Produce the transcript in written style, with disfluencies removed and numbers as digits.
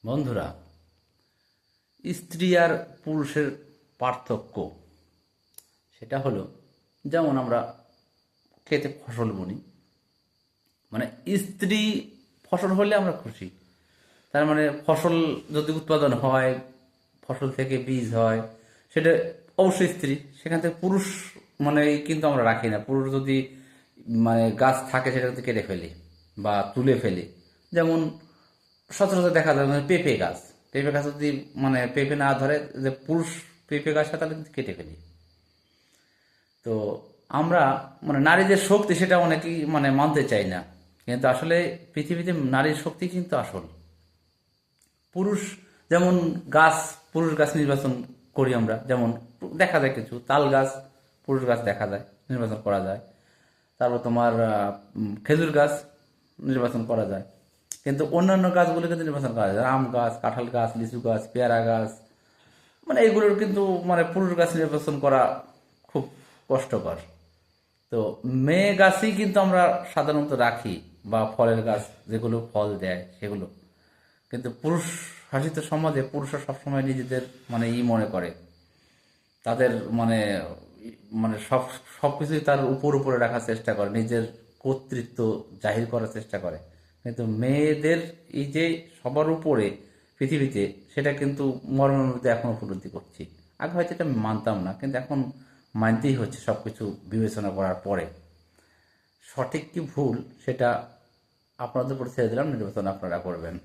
বন্ধুরা, স্ত্রী আর পুরুষের পার্থক্য সেটা হলো, যেমন আমরা খেতে ফসল বুনি, মানে স্ত্রী ফসল হলে আমরা খুশি। তার মানে ফসল যদি উৎপাদন হয়, ফসল থেকে বীজ হয়, সেটা অবশ্যই স্ত্রী। সেখান থেকে পুরুষ মানে কিন্তু আমরা রাখি না। পুরুষ যদি মানে গাছ থাকে সেটা কিন্তু কেটে ফেলি বা তুলে ফেলি। যেমন সচরাচর দেখা যায় মানে পেঁপে গাছ যদি মানে পেঁপে না ধরে, যে পুরুষ পেঁপে গাছটা তাহলে কিন্তু কেটে ফেলি। তো আমরা মানে নারীদের শক্তি সেটা অনেকেই মানে মানতে চাই না, কিন্তু আসলে পৃথিবীতে নারীর শক্তি কিন্তু আসল। পুরুষ যেমন গাছ, পুরুষ গাছ নির্বাচন করি আমরা। যেমন দেখা যায় কিছু তাল গাছ, পুরুষ গাছ দেখা যায়, নির্বাচন করা যায়। তারপর তোমার খেজুর গাছ নির্বাচন করা যায়, কিন্তু অন্যান্য গাছগুলো কিন্তু নির্বাচন করা যায়। আম গাছ, কাঁঠাল গাছ, লিচু গাছ, পেয়ারা গাছ, মানে এগুলোর কিন্তু মানে পুরুষ গাছ নির্বাচন করা খুব কষ্টকর। তো মেয়ে গাছই কিন্তু আমরা সাধারণত রাখি, বা ফলের গাছ যেগুলো ফল দেয় সেগুলো। কিন্তু পুরুষ শাসিত সমাজে পুরুষরা সবসময় নিজেদের মানে মনে করে, তাদের মানে মানে সব সবকিছুই তার উপরে রাখার চেষ্টা করে, নিজের কর্তৃত্ব জাহির করার চেষ্টা করে। কিন্তু মেয়েদের এই যে সবার উপরে পৃথিবীতে, সেটা কিন্তু মর্মের এখন উপলব্ধি করছি। আগে হয়তো এটা মানতাম না, কিন্তু এখন মানতেই হচ্ছে সবকিছু বিবেচনা করার পরে। সঠিক কি ভুল সেটা আপনাদের উপর ছেড়ে দিলাম, নির্বাচন আপনারা করবেন।